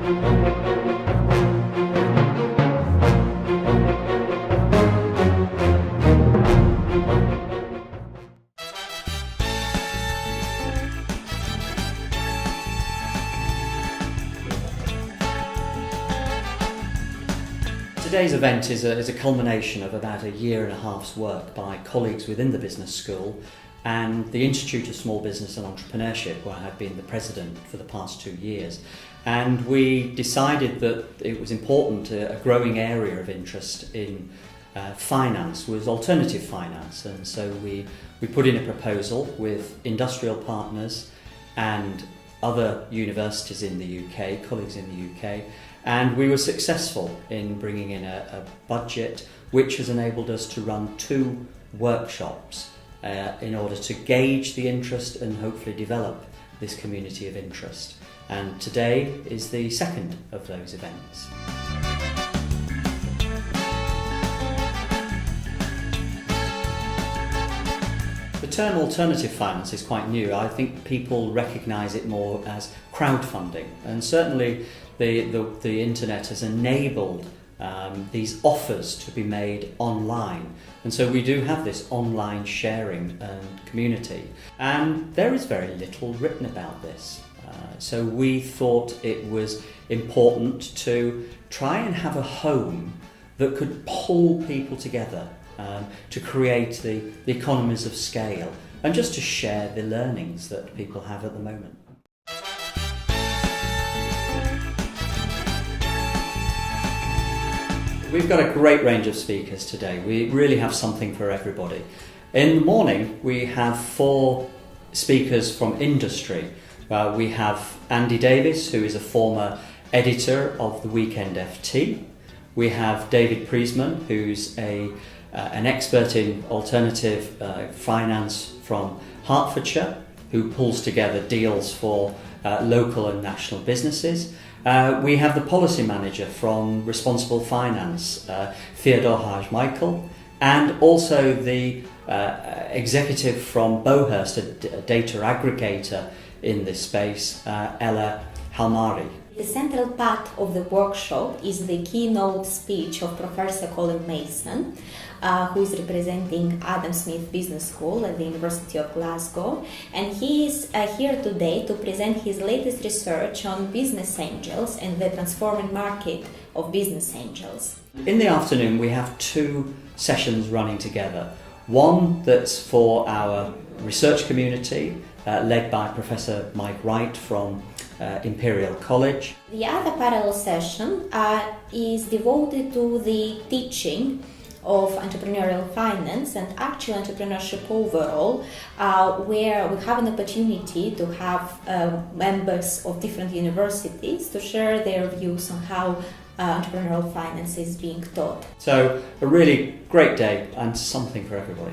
Today's event is a culmination of about a year and a half's work by colleagues within the business school and the Institute of Small Business and Entrepreneurship, where I have been the president for the past 2 years. And we decided that it was important, a growing area of interest in finance was alternative finance. And so we put in a proposal with industrial partners and other universities in the UK, colleagues in the UK, and we were successful in bringing in a budget which has enabled us to run 2 workshops in order to gauge the interest and hopefully develop this community of interest. And today is the second of those events. The term alternative finance is quite new. I think people recognise it more as crowdfunding, and certainly the internet has enabled these offers to be made online, and so we do have this online sharing community, and there is very little written about this. So we thought it was important to try and have a home that could pull people together to create the economies of scale and just to share the learnings that people have at the moment. We've got a great range of speakers today. We really have something for everybody. In the morning, we have 4 speakers from industry. We have Andy Davis, who is a former editor of the Weekend FT. We have David Priesman, who's an expert in alternative finance from Hertfordshire, who pulls together deals for local and national businesses. We have the policy manager from Responsible Finance, Theodore Haj-Michael, and also the executive from Bohurst, a data aggregator in this space, Ella Halmari. The central part of the workshop is the keynote speech of Professor Colin Mason, who is representing Adam Smith Business School at the University of Glasgow, and he is here today to present his latest research on business angels and the transforming market of business angels. In the afternoon we have 2 sessions running together. One that's for our research community, led by Professor Mike Wright from Imperial College. The other parallel session is devoted to the teaching of entrepreneurial finance and actual entrepreneurship overall, where we have an opportunity to have members of different universities to share their views on how entrepreneurial finance is being taught. So a really great day and something for everybody.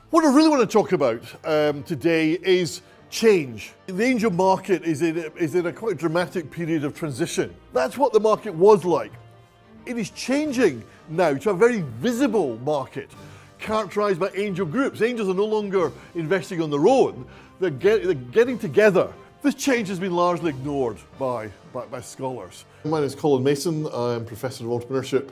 What I really want to talk about today is change. The angel market is in a quite dramatic period of transition. That's what the market was like. It is changing now to a very visible market, characterized by angel groups. Angels are no longer investing on their own, they're getting together. This change has been largely ignored by scholars. My name is Colin Mason. I'm Professor of Entrepreneurship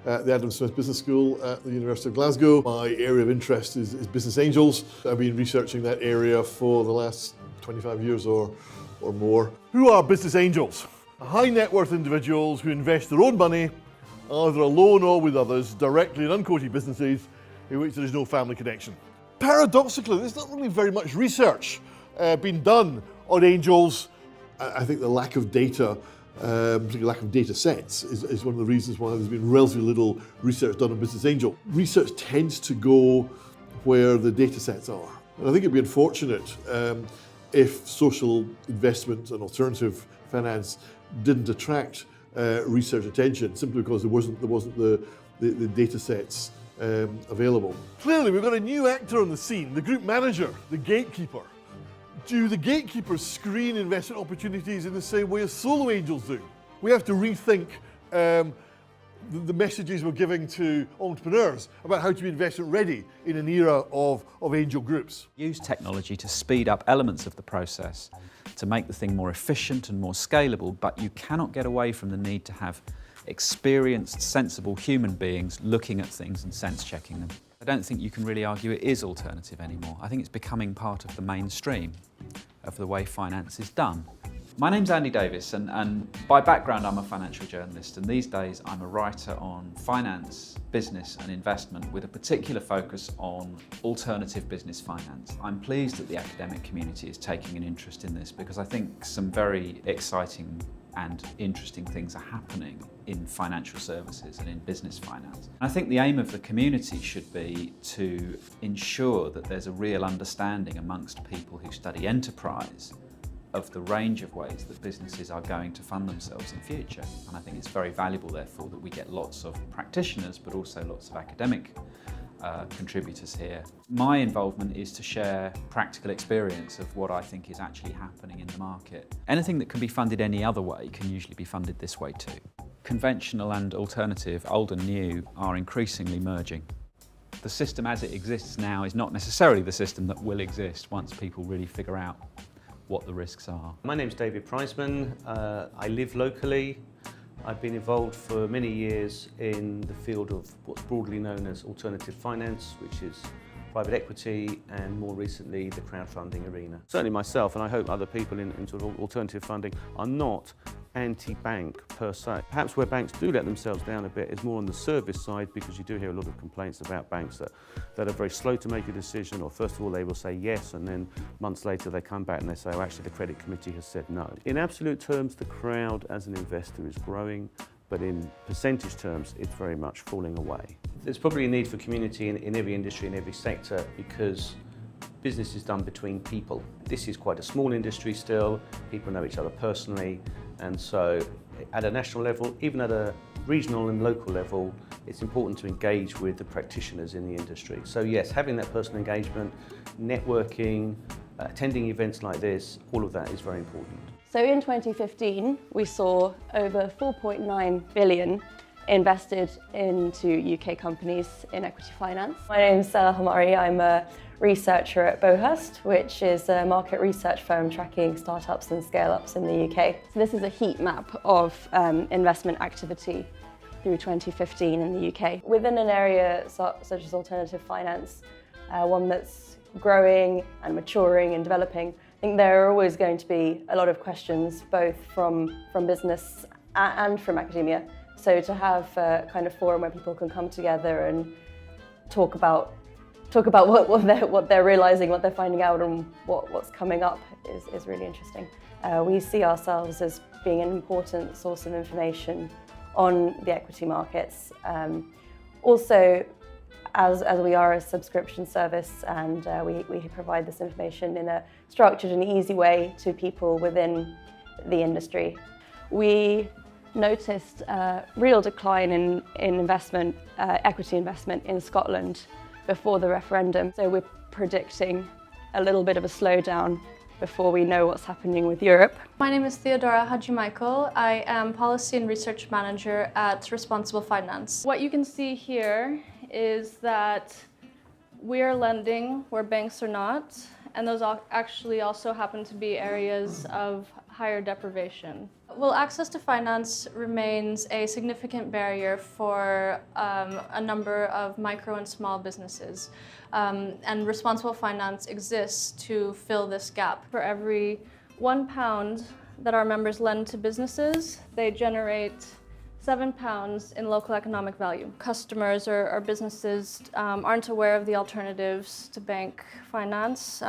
at the Adam Smith Business School at the University of Glasgow. My area of interest is business angels. I've been researching that area for the last 25 years or more. Who are business angels? High net worth individuals who invest their own money, either alone or with others, directly in unquoted businesses in which there is no family connection. Paradoxically, there's not really very much research being done on angels. I think the lack of data, particularly lack of data sets, is one of the reasons why there's been relatively little research done on business angel. Research tends to go where the data sets are. And I think it'd be unfortunate if social investment and alternative finance didn't attract research attention simply because there wasn't the data sets available. Clearly, we've got a new actor on the scene, the group manager, the gatekeeper. Do the gatekeepers screen investment opportunities in the same way as solo angels do? We have to rethink the messages we're giving to entrepreneurs about how to be investment ready in an era of angel groups. Use technology to speed up elements of the process, to make the thing more efficient and more scalable, but you cannot get away from the need to have experienced, sensible human beings looking at things and sense checking them. I don't think you can really argue it is alternative anymore. I think it's becoming part of the mainstream of the way finance is done. My name's Andy Davis, and by background I'm a financial journalist, and these days I'm a writer on finance, business and investment with a particular focus on alternative business finance. I'm pleased that the academic community is taking an interest in this because I think some very exciting and interesting things are happening in financial services and in business finance. And I think the aim of the community should be to ensure that there's a real understanding amongst people who study enterprise of the range of ways that businesses are going to fund themselves in future. And I think it's very valuable, therefore, that we get lots of practitioners, but also lots of academic contributors here. My involvement is to share practical experience of what I think is actually happening in the market. Anything that can be funded any other way can usually be funded this way too. Conventional and alternative, old and new, are increasingly merging. The system as it exists now is not necessarily the system that will exist once people really figure out what the risks are. My name's David Priceman. I live locally. I've been involved for many years in the field of what's broadly known as alternative finance, which is private equity, and more recently the crowdfunding arena. Certainly myself, and I hope other people in sort of alternative funding, are not anti-bank per se. Perhaps where banks do let themselves down a bit is more on the service side, because you do hear a lot of complaints about banks that are very slow to make a decision, or first of all they will say yes and then months later they come back and they say, oh, actually the credit committee has said no. In absolute terms, the crowd as an investor is growing, but in percentage terms it's very much falling away. There's probably a need for community in every industry, in every sector, because business is done between people. This is quite a small industry still, people know each other personally, and so at a national level, even at a regional and local level, it's important to engage with the practitioners in the industry. So yes, having that personal engagement, networking, attending events like this, all of that is very important. So in 2015, we saw over 4.9 billion invested into UK companies in equity finance. My name's Sarah Hamari. I'm a researcher at Bohurst, which is a market research firm tracking startups and scale-ups in the UK. So this is a heat map of investment activity through 2015 in the UK. Within an area such as alternative finance, one that's growing and maturing and developing, I think there are always going to be a lot of questions, both from business and from academia. So to have a kind of forum where people can come together and talk about what they're realising, what they're finding out, and what's coming up is really interesting. We see ourselves as being an important source of information on the equity markets. Also, as we are a subscription service, and we provide this information in a structured and easy way to people within the industry. We noticed a real decline in investment, equity investment in Scotland before the referendum. So we're predicting a little bit of a slowdown before we know what's happening with Europe. My name is Theodora Hadji-Michael. I am Policy and Research Manager at Responsible Finance. What you can see here is that we are lending where banks are not, and those actually also happen to be areas of higher deprivation. Well, access to finance remains a significant barrier for a number of micro and small businesses, and responsible finance exists to fill this gap. For every £1 that our members lend to businesses, they generate £7 in local economic value. Customers or businesses aren't aware of the alternatives to bank finance.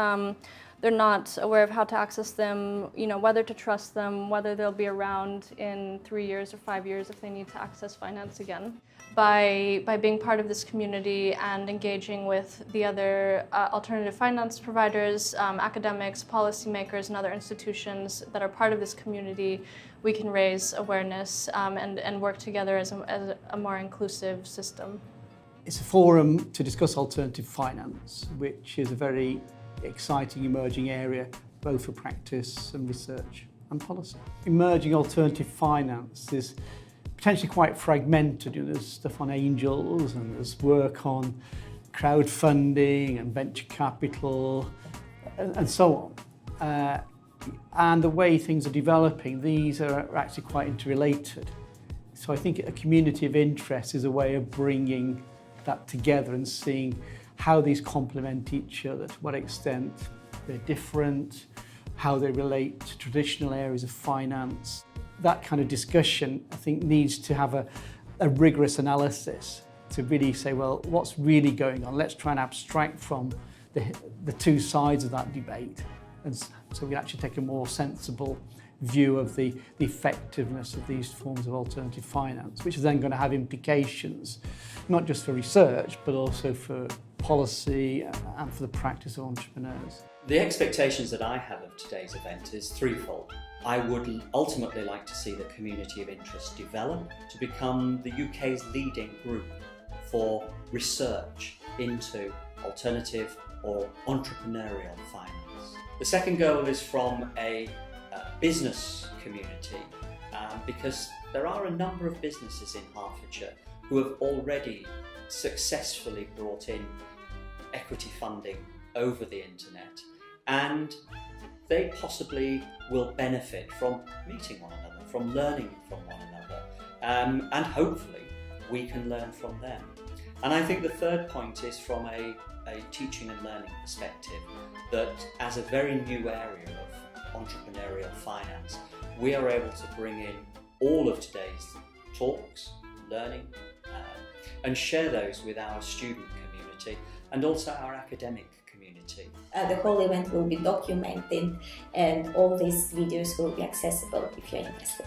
they're not aware of how to access them, you know, whether to trust them, whether they'll be around in 3 years or 5 years if they need to access finance again. By being part of this community and engaging with the other alternative finance providers, academics, policymakers, and other institutions that are part of this community, we can raise awareness and work together as a more inclusive system. It's a forum to discuss alternative finance, which is a very exciting emerging area, both for practice and research and policy. Emerging alternative finance is potentially quite fragmented. You know, there's stuff on angels and there's work on crowdfunding and venture capital and so on. And the way things are developing, these are actually quite interrelated. So I think a community of interest is a way of bringing that together and seeing how these complement each other, to what extent they're different, how they relate to traditional areas of finance. That kind of discussion, I think, needs to have a rigorous analysis to really say, well, what's really going on? Let's try and abstract from the two sides of that debate, and so we actually take a more sensible view of the effectiveness of these forms of alternative finance, which is then going to have implications, not just for research, but also for policy and for the practice of entrepreneurs. The expectations that I have of today's event is threefold. I would ultimately like to see the community of interest develop to become the UK's leading group for research into alternative or entrepreneurial finance. The second goal is from a business community, because there are a number of businesses in Hertfordshire who have already successfully brought in equity funding over the internet, and they possibly will benefit from meeting one another, from learning from one another, and hopefully we can learn from them. And I think the third point is from a teaching and learning perspective, that as a very new area of entrepreneurial finance, we are able to bring in all of today's talks, learning, and share those with our student community and also our academic community. The whole event will be documented and all these videos will be accessible if you're interested.